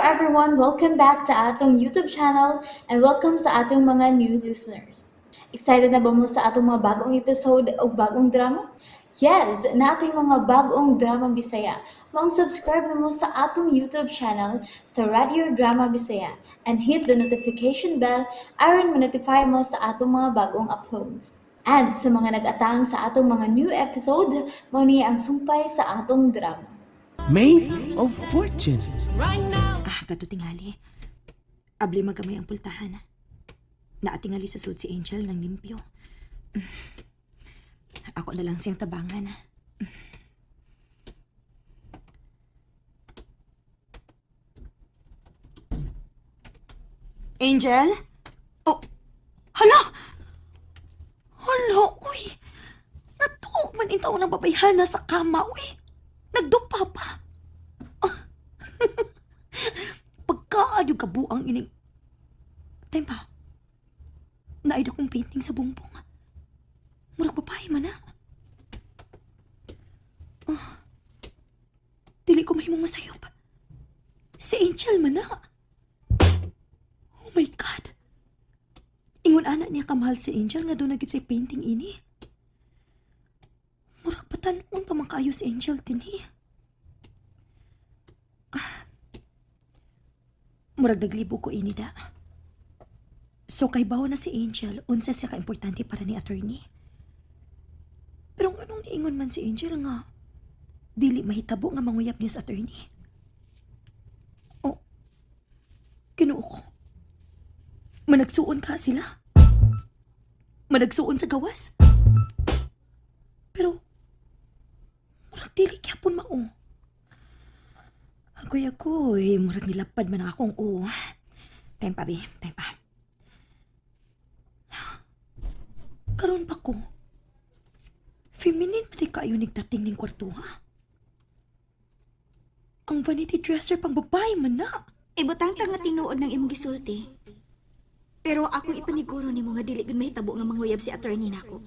everyone, welcome back to atong YouTube channel and welcome sa atong mga new listeners. Excited na ba mo sa atong mga bagong episode o bagong drama? Yes, na ating mga bagong drama Bisaya. Mag-subscribe na mo sa atong YouTube channel sa Radio Drama Bisaya and hit the notification bell aron ma-notify mo sa atong mga bagong uploads. And sa mga nag-atang sa atong mga new episode, mo niya ang sumpay sa atong drama. Made of Fortune. Kato tingali. Abli magamay ang pultahan. Naatingali sa sud si Angel ng limpyo. Ako na lang siyang tabangan. Angel? Oh, hala! Hala, uy! Natuog man intaw ng babayhana sa kama, uy! Nagdupa pa! Pagkaayog ka buang ining... Tempa, naid akong painting sa bumbong. Murag babae man na. Dili ko mahimong masayop. Si Angel man na. Oh my God. Ingon anak niya kamahal si Angel nga doon nagit sa painting ini. Murag patanon pa man kaayo si Angel tinhi. Murag naglibo ko ini da. So kay bawo na si Angel, unsa siya ka-importante para ni attorney. Pero anong niingon man si Angel nga, dili mahitabo nga manguyab niya sa attorney. Oh, kinuo ko. Managsuon ka sila. Managsuon sa gawas. Pero, murag dili kyapon mao. Agoy, murag nilapad man akong oo. Time pa, be. Time pa. Karon pa ko. Feminine man kayo nagdating ning kwarto, ha? Ang vanity dresser pang babae man na. Ibutang ta nga tinuod ng imong gisulti. Pero akong ipaniguro nimo nga dili gud mahitabo nga manguyab si attorney nako.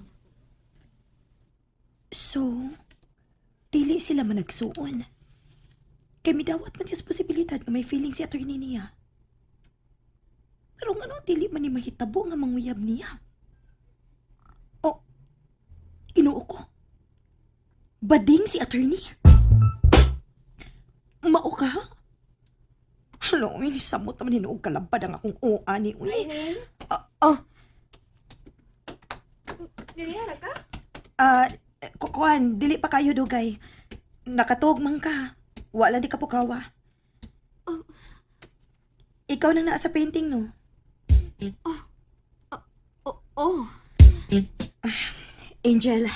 So, dili sila man nagsuon. Kay midawat man siya sa posibilidad nga may feeling si attorney niya. Pero nga dili man ni mahitabo nga manguyab niya. Oh, inuo ko. Bading si attorney? Mao ka? Hello, samot naman hinuog kalabad ang akong ani. Diliara ka? Kuan, dili pa kayo dugay. Nakatog man ka. Wala di ka pukawa. Oh. Ikaw nang naa sa painting, no? Oh. Angel,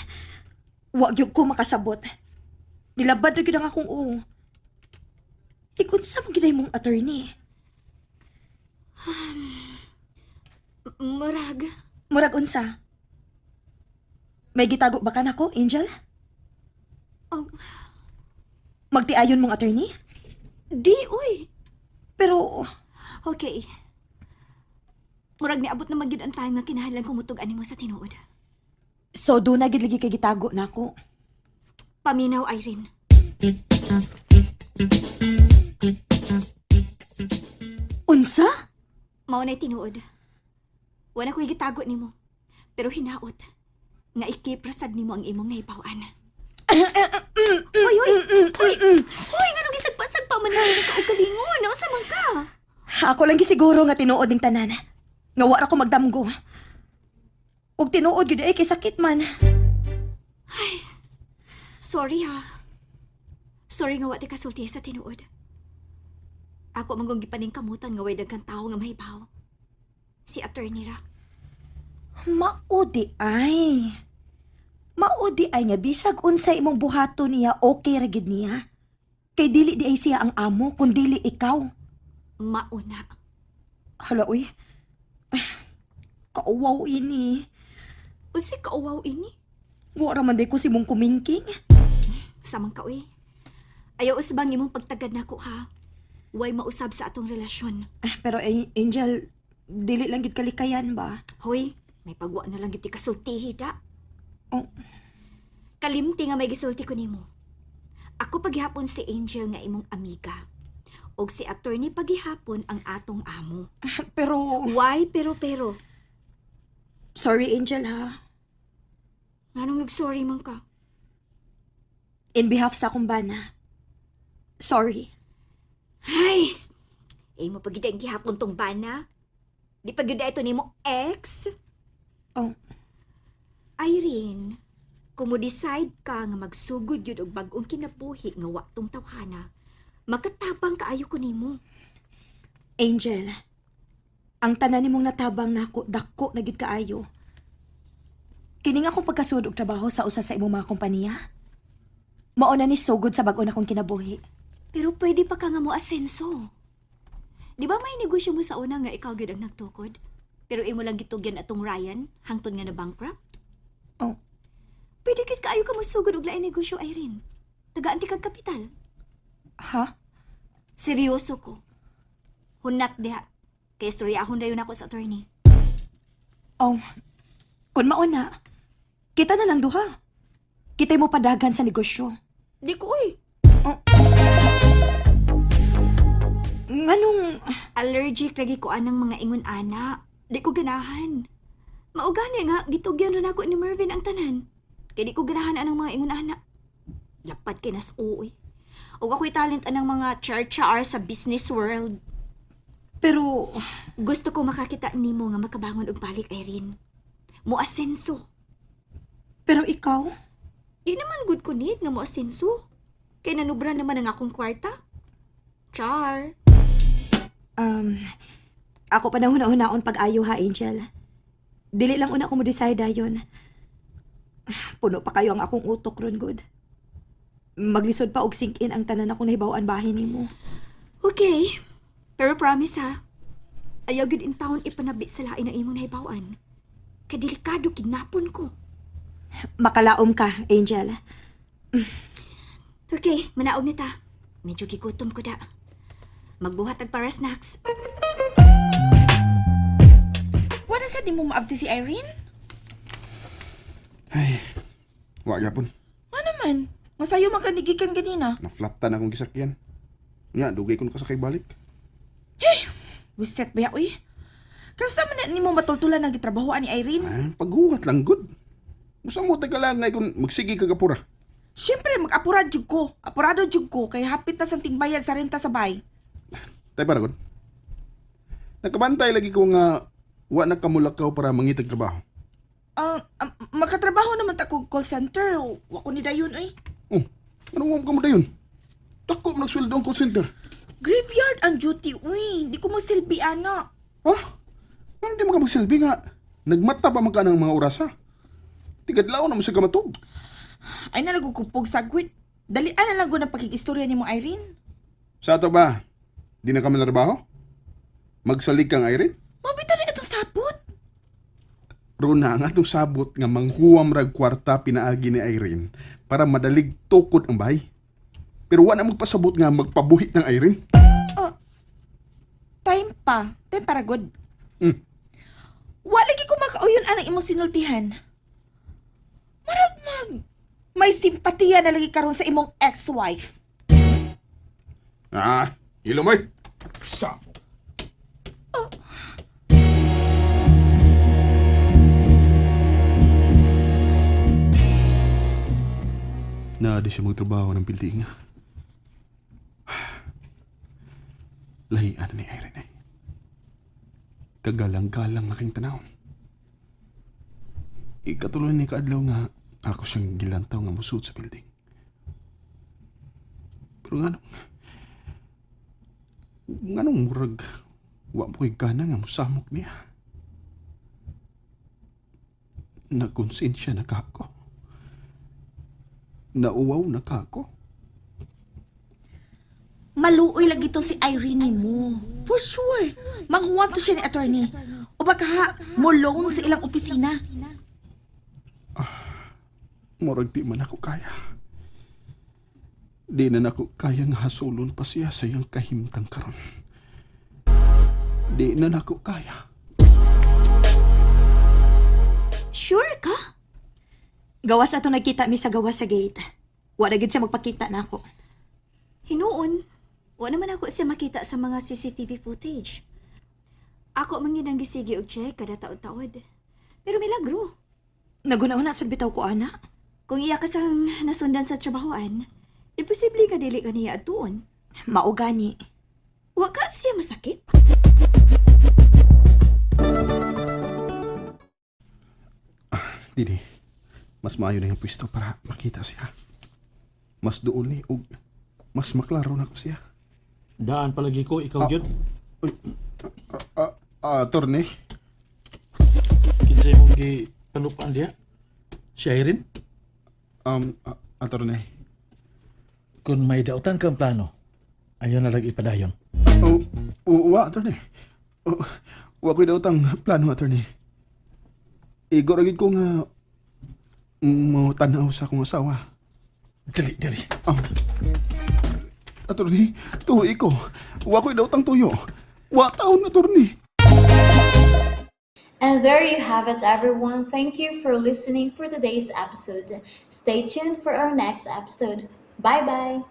wag yung ko makasabot. Nilabad na gid ang akong Ikon sa magiday mong attorney. Murag unsa? May gitago ba ka nako, Angel? Oh. Magtiayon mong attorney? Di, uy. Pero, Okay. Murag niabot na magyud ang time nga kinahanglan kong mutug-ani mo sa tinuod. so doon na gid lagi kay gitago nako. Paminaw, Irene. Unsa? Mao na'y tinuod. Wala ko'y gitago nimo. Pero hinaot nga ikiprasad nimo ang imong nahibawan. Uy! Uy, ganong gisagpasag pa man na ka og kalingon. Nausa man ka? Ako lang gisiguro nga tinuod ning tanan. Nga wala ko magdamgo. Ug tinuod gyud ay kay sakit man. Sorry ha. Sorry nga wati kasulti sa tinuod. Ako manggong gipaning kamutan nga way daghang tawo nga mahibaw. Si attorney ra. Maudi ay. Maudi ay nga bisag unsay imong buhato niya okay ra gid niya. Kay dili di ay siya ang amo kun dili ikaw. Mauna. Hala uy. Kauwaw ini. Unsa kauwaw ini? Wala man day ko si mong kumingking. Samang ka uy. Ayaw usbang imong pagtagad nako ha. Way mausab sa atong relasyon. Pero Angel, dili lang gid kalikayan ba? Hoy, may pagwa na lang giti kasultihi da. Oh. Kalimti nga may gisulti ko nimo. Ako paghapon si Angel nga imong amiga. Og si attorney pagihapon ang atong amo. Pero, Why pero? sorry Angel ha. Nganong nag-sorry man ka? In behalf sa akong bana. Sorry. Ay, mo pagida ang gihapon tong bana? Di pagida ito ni mo ex? Oh, Irene, kung mo decide ka nga magsugod yun og bagong kinabuhi nga wa tong tawhana, makatabang kaayo ko nimo. Angel. Ang tanan nimong natabang nako, dako na gid kaayo. Kining akong pagkasud og trabaho sa usa sa imong mga kompanya. Mao na ni sugod sa bag-o na kong kinabuhi. Pero pwede pa ka nga mo asenso. Di ba may negosyo mo sa una nga ikaw gid ang nagtukod? Pero imo lang gitugyan atong Ryan, hangtod nga na bankrupt? Oh, Pwede gid kaayo ka masugod og lain negosyo, Irene. Tagaan ti kag kapital. ha? Seryoso ko. Hunat diha. Kay istoryahon dayon ako sa attorney. Oh, kun mao na, kita na lang duha. Kita'y mo padagan sa negosyo. Di ko uy. Nganong, Allergic lagi ko anang mga ingon ana. Di ko ganahan. Maugani nga, gitugyan rin ako ni Mervin ang tanan. Kaya di ko ganahan anang mga ingon ana. Lapat kay nas uy. O ako'y talent anang mga char-char sa business world. pero, Gusto ko makakita nimo nga makabangon og balik, Irene. Moasenso. pero ikaw? Di naman good ko need nga moasenso. Kay nanubra naman ang akong kwarta. Char. Ako pa na huna-hunaon pag-ayo ha, Angel. Dili lang una ko mo decide ayon. Puno pa kayo ang akong utok ron, good. Maglisod pa og sink in ang tanan akong nahibaw-an bahin nimo. Okay. Pero promise ha, ayaw gud in town ipanabi sa lain ang imong nahibawan. Kadelikado kidnapon ko. Makalaom ka, Angel. Okay, manaog ni ta. Medyo gigutom ko da. Magbuhat ag para snacks. Wala sa di mo maabti si Irene? Ay, wa gyapon. Ano naman? Masayo magkanigikan ganina. Na-flatan akong gisakyan. Nga, dugay ko nakasakay balik. Wiset ba uy? Kasa man na ni mo matultulan ang gitrabahoan ni Irene? Ah, paghuwat lang, good. Musa mo tagalangay kung magsigi ka kapura. Siyempre, mag-apurad jud ko. Apurado jud ko kay hapit na sang tingbayad sa renta sa bay. Tay para, good. Nakabantay lagi ko nga wa na kamulakaw para mangitag trabaho. Makatrabaho naman ta ko call center. Wa ko ni dayon uy. Oh, anong ka mo dayon? Tako mo nagsweldo ang call center. Graveyard ang duty uy. Di ko masilbi ana. Ha? Ano di mo ka magsilbi nga? Nagmata pa man ka ng mga orasa. Tigadlaw na mo sa kamatog. Ay nalagukupog sagwit. Dali na lang ko ng pakikistorya ni mo Irene. Sa ato ba? Di na kami narabaho? Magsalig kang Irene? Mabita na itong sapot. Runa nga itong sabot nga manghuwam rag kwarta pinaagi ni Irene para madalig tukod ang bahay. Pero wala magpasabot nga magpabuhit ng Irene. Time pa. Time para good. Hmm. Wa lagi ko makauyon anang imong sinultihan. Marag may simpatiya na lagi karon sa imong ex-wife. Ah, ilumoy. Sa. Naadi siya magtrabaho ng building. Lahian ni Irene. Kagalang-galang na kayong tanaw. Ikatuloy ni kaadlaw nga ako siyang gilantaw nga musud sa building. Pero nganong murag wa mo ko'y gana nga musamok niya. Nagkonsensya na ka ako. Nauwaw na ka ako. Maluoy lagi to si Irene mo. For sure. Manghuwam to siya ni attorney. O baka ha, mulong sa ilang opisina. Murag di man ako kaya. Di na ako kaya nga hasulon pa siya sa iyang kahimtang karon. Di na ako kaya. Sure ka? Gawas ato nagkita mi sa gawas sa gate. Wala gid siya magpakita na ako. Hinuon. Wa naman ako siya makita sa mga CCTV footage. Ako man ginang gisigi og check kada taod-taod. Pero milagro. Nagunaw na sad bitaw ko ana. Kung iya ka sang nasundan sa trabahoan, imposible ka dili ka niya atuon. Mao gani. Wa ka siya masakit. Dili, mas maayo na yung pwesto para makita siya. Mas doon ni ug mas maklaro na ko siya. Daan palagi ko, ikaw yun. Attorney, Kinsay mong gi panupaan diya? Si Irene? attorney. Kung may dautan kang plano, ayaw na lang ipadayon. Attorney. Wa ko'y daw tang plano, attorney. Igo ragid ko nga mo tanaw sa akong asawa. Dali, dali. Attorney, tuhoy ko. Wa ko'y daw tang tuyo. Wa taon, attorney. And there you have it, everyone. Thank you for listening for today's episode. Stay tuned for our next episode. Bye bye.